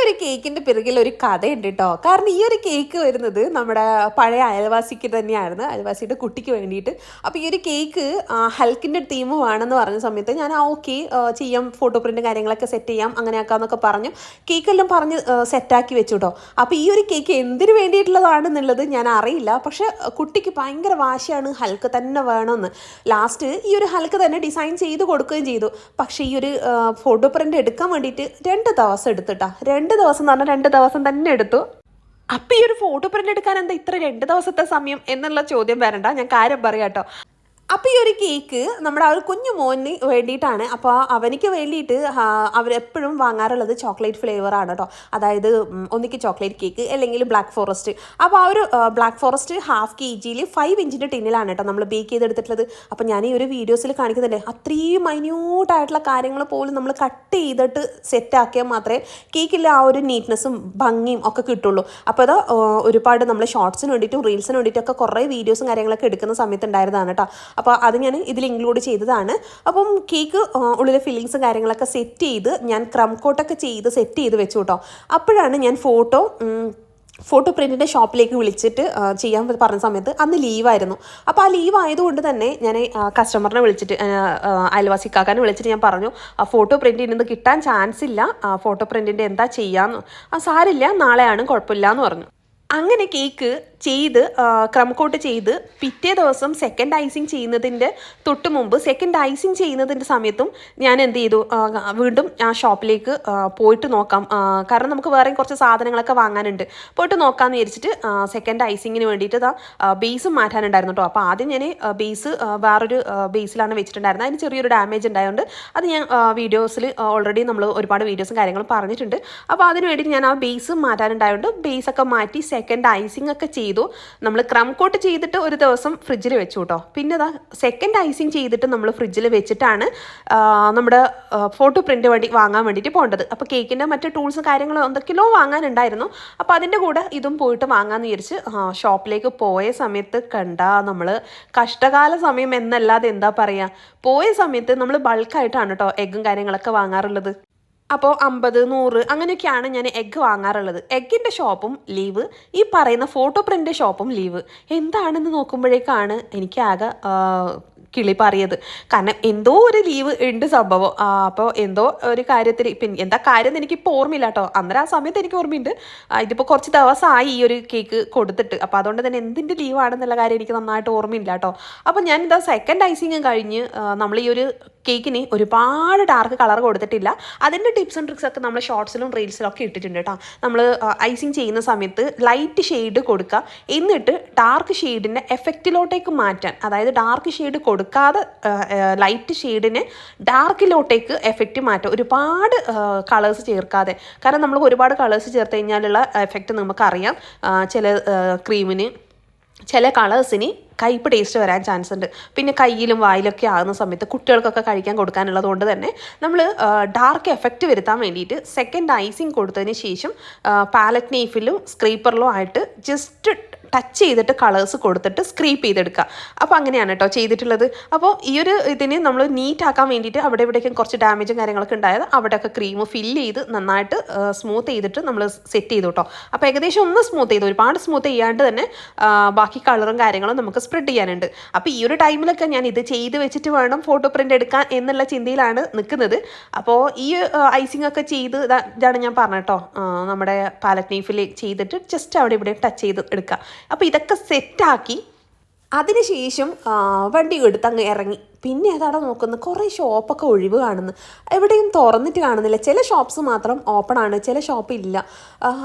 ഒരു കേക്കിൻ്റെ പിറകിൽ ഒരു കഥയുണ്ട് കേട്ടോ. കാരണം ഈ ഒരു കേക്ക് വരുന്നത് നമ്മുടെ പഴയ അയൽവാസിക്ക് തന്നെയായിരുന്നു, അയൽവാസിയുടെ കുട്ടിക്ക് വേണ്ടിയിട്ട്. അപ്പോൾ ഈ ഒരു കേക്ക് ഹൽക്കിൻ്റെ തീം വേണമെന്ന് പറഞ്ഞ സമയത്ത് ഞാൻ ഓക്കെ ചെയ്യാം, ഫോട്ടോ പ്രിൻറ്റും കാര്യങ്ങളൊക്കെ സെറ്റ് ചെയ്യാം, അങ്ങനെ ആക്കാമെന്നൊക്കെ പറഞ്ഞു കേക്കെല്ലാം പറഞ്ഞ് സെറ്റാക്കി വെച്ചു കേട്ടോ. അപ്പോൾ ഈ ഒരു കേക്ക് എന്തിനു വേണ്ടിയിട്ടുള്ളതാണെന്നുള്ളത് ഞാൻ അറിയില്ല, പക്ഷേ കുട്ടിക്ക് ഭയങ്കര വാശിയാണ് ഹൽക്ക് തന്നെ വേണമെന്ന്. ലാസ്റ്റ് ഈ ഒരു ഹൽക്ക് തന്നെ ഡിസൈൻ ചെയ്ത് കൊടുക്കുകയും ചെയ്തു. പക്ഷേ ഈ ഒരു ഫോട്ടോ പ്രിൻ്റ് എടുക്കാൻ വേണ്ടിയിട്ട് 2 ദിവസം എടുത്തിട്ടാ. 2 ദിവസം എന്ന് പറഞ്ഞാൽ 2 ദിവസം തന്നെ എടുത്തു. അപ്പം ഈ ഒരു ഫോട്ടോ പ്രിൻ്റ് എടുക്കാൻ എന്താ ഇത്ര 2 ദിവസത്തെ സമയം എന്നുള്ള ചോദ്യം വരണ്ട, ഞാൻ കാര്യം പറയാം കേട്ടോ. അപ്പോൾ ഈ ഒരു കേക്ക് നമ്മുടെ ആ ഒരു കുഞ്ഞു മോന് വേണ്ടിയിട്ടാണ്. അപ്പോൾ അവനിക്ക് വേണ്ടിയിട്ട് അവരെപ്പോഴും വാങ്ങാറുള്ളത് ചോക്ലേറ്റ് ഫ്ലേവറാണ് കേട്ടോ. അതായത് ഒന്നിക്ക് ചോക്ലേറ്റ് കേക്ക് അല്ലെങ്കിൽ ബ്ലാക്ക് ഫോറസ്റ്റ്. അപ്പോൾ ആ ഒരു ബ്ലാക്ക് ഫോറസ്റ്റ് ഹാഫ് kg 5 ഇഞ്ചിൻ്റെ ടിന്നിലാണ് കേട്ടോ നമ്മൾ ബേക്ക് ചെയ്തെടുത്തിട്ടുള്ളത്. അപ്പോൾ ഞാൻ ഈ ഒരു വീഡിയോസിൽ കാണിക്കുന്നുണ്ട്, അത്രയും മൈന്യൂട്ടായിട്ടുള്ള കാര്യങ്ങൾ പോലും നമ്മൾ കട്ട് ചെയ്തിട്ട് സെറ്റാക്കിയാൽ മാത്രമേ കേക്കിൽ ആ ഒരു നീറ്റ്നെസ്സും ഭംഗിയും ഒക്കെ കിട്ടുള്ളൂ. അപ്പോൾ അത് ഒരുപാട് നമ്മൾ ഷോർട്സിന് വേണ്ടിയിട്ടും റീൽസിന് വേണ്ടിയിട്ടൊക്കെ കുറേ വീഡിയോസും കാര്യങ്ങളൊക്കെ എടുക്കുന്ന സമയത്ത് ഉണ്ടായിരുന്നതാണ് കേട്ടോ. അപ്പോൾ അത് ഞാൻ ഇതിൽ ഇൻക്ലൂഡ് ചെയ്തതാണ്. അപ്പം കേക്ക് ഉള്ളിലെ ഫില്ലിങ്സും കാര്യങ്ങളൊക്കെ സെറ്റ് ചെയ്ത് ഞാൻ ക്രം കോട്ടൊക്കെ ചെയ്ത് സെറ്റ് ചെയ്ത് വെച്ചു കേട്ടോ. അപ്പോഴാണ് ഞാൻ ഫോട്ടോ പ്രിൻറ്റിൻ്റെ ഷോപ്പിലേക്ക് വിളിച്ചിട്ട് ചെയ്യാൻ പറഞ്ഞ സമയത്ത് അന്ന് ലീവായിരുന്നു. അപ്പോൾ ആ ലീവ് ആയതുകൊണ്ട് തന്നെ ഞാൻ കസ്റ്റമറിനെ വിളിച്ചിട്ട് അയൽവാസിക്കാക്കാനെ വിളിച്ചിട്ട് ഞാൻ പറഞ്ഞു, ഫോട്ടോ പ്രിൻറ്റ് ഇന്ന് കിട്ടാൻ ചാൻസ് ഇല്ല, ഫോട്ടോ പ്രിൻറ്റിൻ്റെ എന്താ ചെയ്യാമെന്ന്. സാരില്ല, നാളെയാണ്, കുഴപ്പമില്ല എന്ന് പറഞ്ഞു. അങ്ങനെ കേക്ക് ചെയ്ത് ക്രം കോട്ട് ചെയ്ത് പിറ്റേ ദിവസം സെക്കൻഡ് ഐസിങ് ചെയ്യുന്നതിൻ്റെ തൊട്ട് മുമ്പ് സെക്കൻഡ് ഐസിങ് ചെയ്യുന്നതിൻ്റെ സമയത്തും ഞാൻ എന്ത് ചെയ്തു, വീണ്ടും ആ ഷോപ്പിലേക്ക് പോയിട്ട് നോക്കാം, കാരണം നമുക്ക് വേറെയും കുറച്ച് സാധനങ്ങളൊക്കെ വാങ്ങാനുണ്ട്, പോയിട്ട് നോക്കാമെന്ന് വിചാരിച്ചിട്ട് സെക്കൻഡ് ഐസിങ്ങിന് വേണ്ടിയിട്ട് ബേസും മാറ്റാനുണ്ടായിരുന്നു കേട്ടോ. അപ്പോൾ ആദ്യം ഞാൻ ബേസ് വേറൊരു ബേസിലാണ് വെച്ചിട്ടുണ്ടായിരുന്നത്. അതിന് ചെറിയൊരു ഡാമേജ് ഉണ്ടായതുകൊണ്ട് അത് ഞാൻ വീഡിയോസിൽ ഓൾറെഡി നമ്മൾ ഒരുപാട് വീഡിയോസും കാര്യങ്ങളും പറഞ്ഞിട്ടുണ്ട്. അപ്പോൾ അതിന് വേണ്ടിയിട്ട് ഞാൻ ആ ബേസ് മാറ്റാനുണ്ടായതുകൊണ്ട് ബേസൊക്കെ മാറ്റി സെക്കൻഡ് ഐസിങ് ഒക്കെ ചെയ്തു. നമ്മൾ ക്രം കോട്ട് ചെയ്തിട്ട് ഒരു ദിവസം ഫ്രിഡ്ജിൽ വെച്ചു കേട്ടോ. പിന്നെ സെക്കൻഡ് ഐസിങ് ചെയ്തിട്ട് നമ്മൾ ഫ്രിഡ്ജിൽ വെച്ചിട്ടാണ് നമ്മുടെ ഫോട്ടോ പ്രിൻ്റ് വാങ്ങാൻ വേണ്ടിയിട്ട് പോകേണ്ടത്. അപ്പോൾ കേക്കിൻ്റെ മറ്റ് ടൂൾസും കാര്യങ്ങളും എന്തൊക്കെയോ വാങ്ങാനുണ്ടായിരുന്നു. അപ്പോൾ അതിൻ്റെ കൂടെ ഇതും പോയിട്ട് വാങ്ങാമെന്ന് വിചാരിച്ച് ഷോപ്പിലേക്ക് പോയ സമയത്ത് നമ്മൾ കഷ്ടകാല സമയം എന്നല്ലാതെ എന്താ പറയുക, പോയ സമയത്ത് നമ്മൾ ബൾക്കായിട്ടാണ് കേട്ടോ എഗ്ഗും കാര്യങ്ങളൊക്കെ വാങ്ങാറുള്ളത്. അപ്പോൾ 50, 100 അങ്ങനെയൊക്കെയാണ് ഞാൻ എഗ്ഗ് വാങ്ങാറുള്ളത്. എഗ്ഗിൻ്റെ ഷോപ്പും ലീവ്, ഈ പറയുന്ന ഫോട്ടോ പ്രിൻ്റ് ഷോപ്പും ലീവ്. എന്താണെന്ന് നോക്കുമ്പോഴേക്കാണ് എനിക്കാകെ കിളി പറയത്. കാരണം എന്തോ ഒരു ലീവ് ഉണ്ട് സംഭവം. അപ്പോൾ എന്തോ ഒരു കാര്യത്തിൽ, പിന്നെ എന്താ കാര്യം എന്ന് എനിക്കിപ്പോൾ ഓർമ്മയില്ല കേട്ടോ. അന്നേരം ആ സമയത്ത് എനിക്ക് ഓർമ്മയുണ്ട്. ഇതിപ്പോൾ കുറച്ച് ദിവസമായി ഈ ഒരു കേക്ക് കൊടുത്തിട്ട്. അപ്പോൾ അതുകൊണ്ട് തന്നെ എന്തിൻ്റെ ലീവാണെന്നുള്ള കാര്യം എനിക്ക് നന്നായിട്ട് ഓർമ്മയില്ല കേട്ടോ. അപ്പോൾ ഞാൻ സെക്കൻഡ് ഐസിങ് കഴിഞ്ഞ് നമ്മൾ ഈ ഒരു കേക്കിന് ഒരുപാട് ഡാർക്ക് കളർ കൊടുത്തിട്ടില്ല. അതിൻ്റെ ടിപ്സ് ആൻഡ് ട്രിക്സ് ഒക്കെ നമ്മൾ ഷോർട്സിലും റീൽസിലും ഒക്കെ ഇട്ടിട്ടുണ്ട് കേട്ടോ. നമ്മൾ ഐസിങ് ചെയ്യുന്ന സമയത്ത് ലൈറ്റ് ഷെയ്ഡ് കൊടുക്കുക, എന്നിട്ട് ഡാർക്ക് ഷെയ്ഡിൻ്റെ എഫക്റ്റിലോട്ടേക്ക് മാറ്റാൻ, അതായത് ഡാർക്ക് ഷെയ്ഡ് കൊടുക്കാതെ ലൈറ്റ് ഷെയ്ഡിനെ ഡാർക്കിലോട്ടേക്ക് എഫക്റ്റ് മാറ്റുക, ഒരുപാട് കളേഴ്സ് ചേർക്കാതെ. കാരണം നമ്മൾ ഒരുപാട് കളേഴ്സ് ചേർത്ത് കഴിഞ്ഞാലുള്ള എഫക്റ്റ് നമുക്കറിയാം. ചില ക്രീമിന്, ചില കളേഴ്സിന് കയ്പ്പ് ടേസ്റ്റ് വരാൻ ചാൻസ് ഉണ്ട്. പിന്നെ കയ്യിലും വായിലൊക്കെ ആകുന്ന സമയത്ത് കുട്ടികൾക്കൊക്കെ കഴിക്കാൻ കൊടുക്കാനുള്ളത് കൊണ്ട് തന്നെ നമ്മൾ ഡാർക്ക് എഫക്റ്റ് വരുത്താൻ വേണ്ടിയിട്ട് സെക്കൻഡ് ഐസിങ് കൊടുത്തതിന് ശേഷം പാലറ്റ് നൈഫിലും സ്ക്രീപ്പറിലും ആയിട്ട് ജസ്റ്റ് ടച്ച് ചെയ്തിട്ട് കളേഴ്സ് കൊടുത്തിട്ട് സ്ക്രീപ്പ് ചെയ്തെടുക്കുക. അപ്പോൾ അങ്ങനെയാണ് കേട്ടോ ചെയ്തിട്ടുള്ളത്. അപ്പോൾ ഈ ഒരു ഇതിന് നമ്മൾ നീറ്റ് ആക്കാൻ വേണ്ടിയിട്ട് അവിടെ ഇവിടേക്കും കുറച്ച് ഡാമേജും കാര്യങ്ങളൊക്കെ ഉണ്ടായത് അവിടെയൊക്കെ ക്രീം ഫില്ല് ചെയ്ത് നന്നായിട്ട് സ്മൂത്ത് ചെയ്തിട്ട് നമ്മൾ സെറ്റ് ചെയ്തു കേട്ടോ. അപ്പോൾ ഏകദേശം ഒന്ന് സ്മൂത്ത് ചെയ്തു, ഒരുപാട് സ്മൂത്ത് ചെയ്യാണ്ട് തന്നെ ബാക്കി കളറും കാര്യങ്ങളും നമുക്ക് സ്പ്രെഡ് ചെയ്യാനുണ്ട്. അപ്പോൾ ഈ ഒരു ടൈമിലൊക്കെ ഞാൻ ഇത് ചെയ്ത് വെച്ചിട്ട് വേണം ഫോട്ടോ പ്രിൻ്റ് എടുക്കാൻ എന്നുള്ള ചിന്തയിലാണ് നിൽക്കുന്നത്. അപ്പോൾ ഈ ഐസിങ് ഒക്കെ ചെയ്ത് ഇതാണ് ഞാൻ പറഞ്ഞത് കേട്ടോ, നമ്മുടെ പാലറ്റ് നൈഫിൽ ചെയ്തിട്ട് ജസ്റ്റ് അവിടെ ഇവിടെ ടച്ച് ചെയ്ത് എടുക്കുക. അപ്പോൾ ഇതൊക്കെ സെറ്റാക്കി അതിനുശേഷം വണ്ടി എടുത്ത് അങ്ങ് ഇറങ്ങി. പിന്നെ അതാണ് നോക്കുന്നത്, കുറേ ഷോപ്പൊക്കെ ഒഴിവ് കാണുന്നു, എവിടെയും തുറന്നിട്ട് കാണുന്നില്ല. ചില ഷോപ്സ് മാത്രം ഓപ്പൺ ആണ്, ചില ഷോപ്പ് ഇല്ല.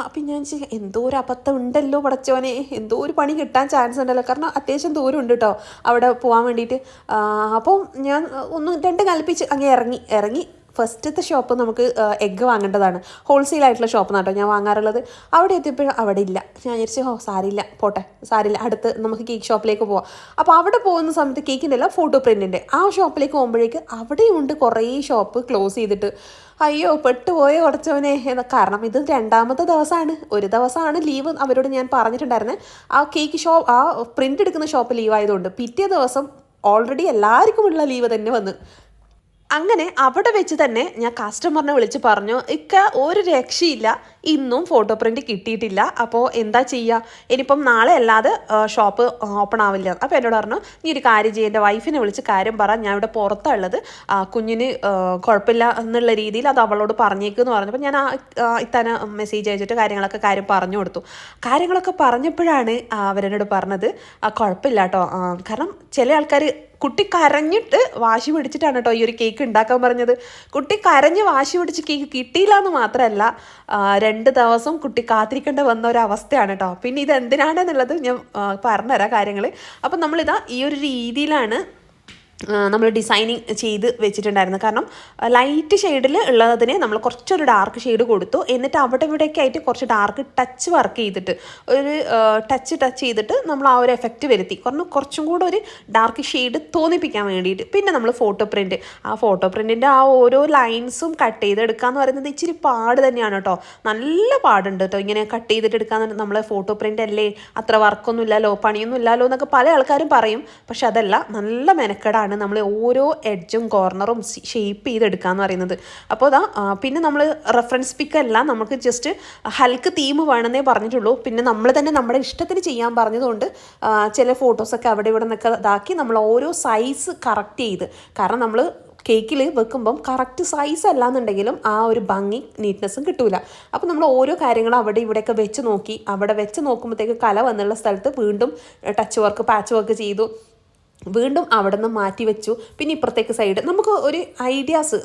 അപ്പം ഞാൻ എന്തോ ഒരു അബദ്ധം ഉണ്ടല്ലോ പടച്ചോനെ, എന്തോ ഒരു പണി കിട്ടാൻ ചാൻസ് ഉണ്ടല്ലോ. കാരണം അത്യാവശ്യം ദൂരം ഉണ്ട് കേട്ടോ അവിടെ പോകാൻ വേണ്ടിയിട്ട്. അപ്പോൾ ഞാൻ 1-2 കൽപ്പിച്ച് അങ്ങ് ഇറങ്ങി ഫസ്റ്റത്തെ ഷോപ്പ് നമുക്ക് എഗ്ഗ് വാങ്ങേണ്ടതാണ്. ഹോൾസെയിൽ ആയിട്ടുള്ള ഷോപ്പ് കേട്ടോ ഞാൻ വാങ്ങാറുള്ളത്. അവിടെ എത്തിയപ്പോഴും അവിടെ ഇല്ല. ഞാൻ വിചാരിച്ചു സാരില്ല അടുത്ത് നമുക്ക് കേക്ക് ഷോപ്പിലേക്ക് പോവാം. അപ്പോൾ അവിടെ പോകുന്ന സമയത്ത് കേക്കിൻ്റെ അല്ല, ഫോട്ടോ പ്രിൻറ്റിൻ്റെ ആ ഷോപ്പിലേക്ക് പോകുമ്പോഴേക്ക് അവിടെയുണ്ട് കുറേ ഷോപ്പ് ക്ലോസ് ചെയ്തിട്ട്. അയ്യോ പെട്ടുപോയോ കുറച്ചവനെ കാരണം ഇത് 2ാമത്തെ ദിവസമാണ്. ഒരു ദിവസമാണ് ലീവ് അവരോട് ഞാൻ പറഞ്ഞിട്ടുണ്ടായിരുന്നത്. ആ കേക്ക് ഷോപ്പ്, ആ പ്രിൻ്റ് എടുക്കുന്ന ഷോപ്പ് ലീവായതുകൊണ്ട് പിറ്റേ ദിവസം ഓൾറെഡി എല്ലാവർക്കും ഉള്ള ലീവ് തന്നെ വന്ന്. അങ്ങനെ അവിടെ വെച്ച് തന്നെ ഞാൻ കസ്റ്റമറിനെ വിളിച്ച് പറഞ്ഞു, ഇക്ക ഒരു രക്ഷയില്ല, ഇന്നും ഫോട്ടോ പ്രിന്റ് കിട്ടിയിട്ടില്ല, അപ്പോൾ എന്താ ചെയ്യുക, ഇനിയിപ്പം നാളെ അല്ലാതെ ഷോപ്പ് ഓപ്പൺ ആവില്ല. അപ്പോൾ എന്നോട് പറഞ്ഞു, നീ ഒരു കാര്യം ചെയ്യുക, എൻ്റെ വൈഫിനെ വിളിച്ച് കാര്യം പറ, ഞാൻ ഇവിടെ പുറത്തുള്ളത്, കുഞ്ഞിന് കുഴപ്പമില്ല എന്നുള്ള രീതിയിൽ അത് അവളോട് പറഞ്ഞേക്കെന്ന് പറഞ്ഞപ്പോൾ ഞാൻ ഇത്തന്നെ മെസ്സേജ് അയച്ചിട്ട് കാര്യം പറഞ്ഞു കൊടുത്തു. കാര്യങ്ങളൊക്കെ പറഞ്ഞപ്പോഴാണ് അവരെന്നോട് പറഞ്ഞത്, കുഴപ്പമില്ല കേട്ടോ, കാരണം ചില ആൾക്കാർ കുട്ടി കരഞ്ഞിട്ട് വാശി പിടിച്ചിട്ടാണ് കേട്ടോ ഈ ഒരു കേക്ക് ഉണ്ടാക്കാൻ പറഞ്ഞത്. കുട്ടി കരഞ്ഞ് വാശി പിടിച്ച് കേക്ക് കിട്ടിയില്ല എന്ന് മാത്രമല്ല, 2 ദിവസം കുട്ടി കാത്തിരിക്കേണ്ട വന്ന ഒരു അവസ്ഥയാണ് കേട്ടോ. പിന്നെ ഇത് എന്തിനാണെന്നുള്ളത് ഞാൻ പറഞ്ഞുതരാം കാര്യങ്ങൾ. അപ്പം നമ്മളിതാ ഈ ഒരു രീതിയിലാണ് നമ്മൾ ഡിസൈനിങ് ചെയ്ത് വെച്ചിട്ടുണ്ടായിരുന്നു. കാരണം ലൈറ്റ് ഷെയ്ഡിൽ ഉള്ളതിന് നമ്മൾ കുറച്ചൊരു ഡാർക്ക് ഷെയ്ഡ് കൊടുത്തു. എന്നിട്ട് അവിടെ ഇവിടെയൊക്കെ ആയിട്ട് കുറച്ച് ഡാർക്ക് ടച്ച് വർക്ക് ചെയ്തിട്ട് ഒരു ടച്ച് ചെയ്തിട്ട് നമ്മൾ ആ ഒരു എഫക്റ്റ് വരുത്തി, കുറച്ചും കൂടെ ഒരു ഡാർക്ക് ഷെയ്ഡ് തോന്നിപ്പിക്കാൻ വേണ്ടിയിട്ട്. പിന്നെ നമ്മൾ ഫോട്ടോ പ്രിൻറ്റിൻ്റെ ആ ഓരോ ലൈൻസും കട്ട് ചെയ്തെടുക്കുക എന്ന് പറയുന്നത് ഇച്ചിരി പാട് തന്നെയാണ് കേട്ടോ. നല്ല പാടുണ്ട് കേട്ടോ ഇങ്ങനെ കട്ട് ചെയ്തിട്ട് എടുക്കാൻ. നമ്മൾ ഫോട്ടോ പ്രിൻ്റ് അല്ലേ, അത്ര വർക്കൊന്നും ഇല്ലല്ലോ, പണിയൊന്നും ഇല്ലല്ലോ എന്നൊക്കെ പല ആൾക്കാരും പറയും. പക്ഷെ അതല്ല, നല്ല മെനക്കെടാണ് നമ്മൾ ഓരോ എഡ്ജും കോർണറും ഷേപ്പ് ചെയ്തെടുക്കാന്ന് പറയുന്നത്. അപ്പോൾ പിന്നെ നമ്മൾ റെഫറൻസ് പിക്കല്ല, നമുക്ക് ജസ്റ്റ് ഹൽക്ക് തീം വേണമെന്നേ പറഞ്ഞിട്ടുള്ളൂ. പിന്നെ നമ്മൾ തന്നെ നമ്മുടെ ഇഷ്ടത്തിന് ചെയ്യാൻ പറഞ്ഞതുകൊണ്ട് ചില ഫോട്ടോസൊക്കെ അവിടെ ഇവിടെ നിന്നൊക്കെ ഇതാക്കി നമ്മൾ ഓരോ സൈസ് കറക്റ്റ് ചെയ്ത്, കാരണം നമ്മൾ കേക്കിൽ വെക്കുമ്പം കറക്റ്റ് സൈസ് അല്ലാന്നുണ്ടെങ്കിലും ആ ഒരു ഭംഗി നീറ്റ്നെസ്സും കിട്ടൂല. അപ്പോൾ നമ്മൾ ഓരോ കാര്യങ്ങളും അവിടെ ഇവിടെയൊക്കെ വെച്ച് നോക്കി, അവിടെ വെച്ച് നോക്കുമ്പോഴത്തേക്ക് കല വന്നുള്ള സ്ഥലത്ത് വീണ്ടും ടച്ച് വർക്ക് പാച്ച് വർക്ക് ചെയ്തു, വീണ്ടും അവിടെ നിന്ന് മാറ്റി വെച്ചു. പിന്നെ ഇപ്പുറത്തേക്ക് സൈഡ് നമുക്ക് ഒരു ഐഡിയാസ്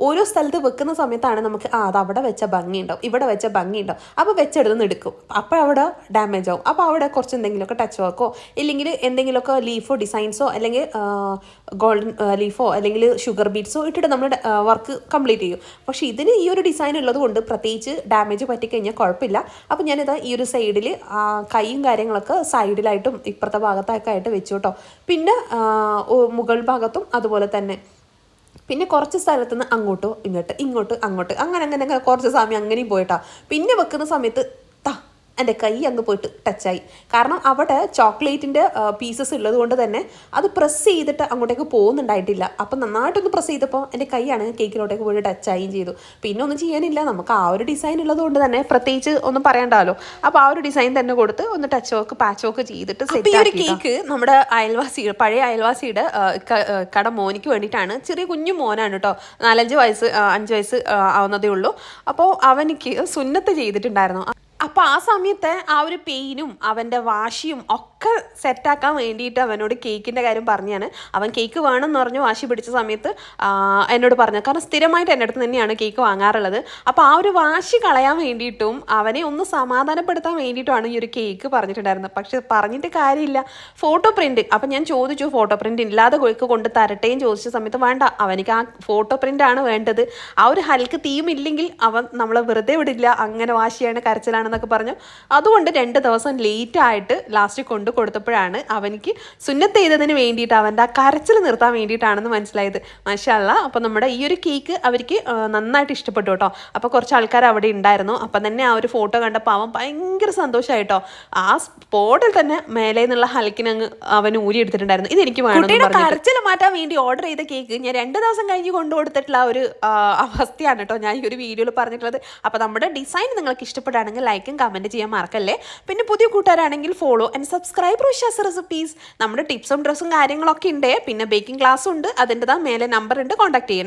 ഓരോ സ്ഥലത്ത് വെക്കുന്ന സമയത്താണ് നമുക്ക് അത് അവിടെ വെച്ച ഭംഗിയുണ്ടാവും, ഇവിടെ വെച്ച ഭംഗിയുണ്ടാവും, അപ്പോൾ വെച്ചെടുത്ത് എടുക്കും, അപ്പോൾ അവിടെ ഡാമേജ് ആവും. അപ്പോൾ അവിടെ കുറച്ച് എന്തെങ്കിലുമൊക്കെ ടച്ച് വർക്കോ ഇല്ലെങ്കിൽ എന്തെങ്കിലുമൊക്കെ ലീഫോ ഡിസൈൻസോ അല്ലെങ്കിൽ ഗോൾഡൻ ലീഫോ അല്ലെങ്കിൽ ഷുഗർ ബീഡ്സോ ഇട്ടിട്ട് നമ്മൾ വർക്ക് കംപ്ലീറ്റ് ചെയ്യും. പക്ഷേ ഇതിന് ഈ ഒരു ഡിസൈൻ ഉള്ളത് കൊണ്ട് പ്രത്യേകിച്ച് ഡാമേജ് പറ്റിക്കഴിഞ്ഞാൽ കുഴപ്പമില്ല. അപ്പോൾ ഞാനിത് ഈ ഒരു സൈഡിൽ കൈയും കാര്യങ്ങളൊക്കെ സൈഡിലായിട്ടും ഇപ്പുറത്തെ ഭാഗത്തൊക്കെ ആയിട്ട് വെച്ചു കേട്ടോ. പിന്നെ മുകൾ ഭാഗത്തും അതുപോലെ തന്നെ. പിന്നെ കുറച്ച് സ്ഥലത്ത് നിന്ന് അങ്ങോട്ടോ ഇങ്ങോട്ട് അങ്ങോട്ട് അങ്ങനെ കുറച്ച് സമയം അങ്ങനെയും പോയിട്ടാ. പിന്നെ വെക്കുന്ന സമയത്ത് എൻ്റെ കൈ അങ്ങ് പോയിട്ട് ടച്ചായി. കാരണം അവിടെ ചോക്ലേറ്റിൻ്റെ പീസസ് ഉള്ളത് കൊണ്ട് തന്നെ അത് പ്രസ് ചെയ്തിട്ട് അങ്ങോട്ടേക്ക് പോകുന്നുണ്ടായിട്ടില്ല. അപ്പം നന്നായിട്ടൊന്ന് പ്രസ് ചെയ്തപ്പോൾ എൻ്റെ കൈയാണ് കേക്കിലോട്ടേക്ക് പോയിട്ട് ടച്ചായും ചെയ്തു. പിന്നെ ഒന്നും ചെയ്യാനില്ല, നമുക്ക് ആ ഒരു ഡിസൈൻ ഉള്ളത് കൊണ്ട് തന്നെ പ്രത്യേകിച്ച് ഒന്നും പറയണ്ടല്ലോ. അപ്പോൾ ആ ഒരു ഡിസൈൻ തന്നെ കൊടുത്ത് ഒന്ന് ടച്ച് വർക്ക് പാച്ച് വർക്ക് ചെയ്തിട്ട് സെറ്റ്. ഈ ഒരു കേക്ക് നമ്മുടെ പഴയ അയൽവാസിയുടെ കട മോനിക്ക് വേണ്ടിയിട്ടാണ്. ചെറിയ കുഞ്ഞു മോനാണ് കേട്ടോ, 5 വയസ്സ് ആവുന്നതേ ഉള്ളൂ. അപ്പോൾ അവനിക്ക് സുന്നത്ത് ചെയ്തിട്ടുണ്ടായിരുന്നു. അപ്പോൾ ആ സമയത്ത് ആ ഒരു പെയിനും അവൻ്റെ വാശിയും ഒക്കെ സെറ്റാക്കാൻ വേണ്ടിയിട്ട് അവനോട് കേക്കിൻ്റെ കാര്യം പറഞ്ഞാണ്. അവൻ കേക്ക് വേണമെന്ന് പറഞ്ഞു വാശി പിടിച്ച സമയത്ത് എന്നോട് പറഞ്ഞു, കാരണം സ്ഥിരമായിട്ട് എൻ്റെ അടുത്ത് തന്നെയാണ് കേക്ക് വാങ്ങാറുള്ളത്. അപ്പോൾ ആ ഒരു വാശി കളയാൻ വേണ്ടിയിട്ടും അവനെ ഒന്ന് സമാധാനപ്പെടുത്താൻ വേണ്ടിയിട്ടുമാണ് ഈ ഒരു കേക്ക് പറഞ്ഞിട്ടുണ്ടായിരുന്നത്. പക്ഷെ പറഞ്ഞിട്ട് കാര്യമില്ല, ഫോട്ടോ പ്രിൻറ്റ്. അപ്പം ഞാൻ ചോദിച്ചു, ഫോട്ടോ പ്രിൻറ്റ് ഇല്ലാതെ കേക്ക് കൊണ്ട് തരട്ടേയും ചോദിച്ച സമയത്ത് വേണ്ട, അവനിക്ക് ആ ഫോട്ടോ പ്രിൻ്റാണ് വേണ്ടത്, ആ ഒരു ഹൽക്ക് തീം ഇല്ലെങ്കിൽ അവൻ നമ്മളെ വെറുതെ വിടില്ല, അങ്ങനെ വാശിയാണ് കരച്ചിലാണ് എന്നൊക്കെ പറഞ്ഞു. അതുകൊണ്ട് 2 ദിവസം ലേറ്റ് ആയിട്ട് ലാസ്റ്റ് കൊടുത്തപ്പോഴാണ് അവനിക്ക് സുന്നത്ത് ചെയ്തതിന് വേണ്ടിയിട്ട് അവൻ്റെ ആ കരച്ചിൽ നിർത്താൻ വേണ്ടിയിട്ടാണെന്ന് മനസ്സിലായത്. മാഷാ അല്ലാഹ്. അപ്പോൾ നമ്മുടെ ഈ ഒരു കേക്ക് അവർക്ക് നന്നായിട്ട് ഇഷ്ടപ്പെട്ടു കേട്ടോ. അപ്പോൾ കുറച്ച് ആൾക്കാർ അവിടെ ഉണ്ടായിരുന്നു. അപ്പം തന്നെ ആ ഒരു ഫോട്ടോ കണ്ടപ്പോൾ അവൻ ഭയങ്കര സന്തോഷമായിട്ടോ. ആ സ്പോട്ടിൽ തന്നെ മേലെ നിന്നുള്ള ഹൽക്കിന് അവൻ ഊരി എടുത്തിട്ടുണ്ടായിരുന്നു. ഇതെനിക്ക് വേണം. കരച്ചിൽ മാറ്റാൻ വേണ്ടി ഓർഡർ ചെയ്ത കേക്ക് ഞാൻ 2 ദിവസം കഴിഞ്ഞ് കൊടുത്തിട്ടുള്ള ഒരു അവസ്ഥയാണ് കേട്ടോ ഞാൻ ഈ ഒരു വീഡിയോയിൽ പറഞ്ഞിട്ടുള്ളത്. അപ്പോൾ നമ്മുടെ ഡിസൈൻ നിങ്ങൾക്ക് ഇഷ്ടപ്പെടുകയാണെങ്കിൽ ലൈക്കും കമൻറ്റ് ചെയ്യാൻ മറക്കല്ലേ. പിന്നെ പുതിയ കൂട്ടുകാരാണെങ്കിൽ follow and subscribe Rushas recipes. നമ്മുടെ ടിപ്സും ഡ്രസ്സും കാര്യങ്ങളൊക്കെ ഉണ്ട്. പിന്നെ ബേക്കിംഗ് ക്ലാസ്സും ഉണ്ട്, അതിൻ്റെതാ മേലെ നമ്പർ ഉണ്ട്, കോൺടാക്ട് ചെയ്യണേ.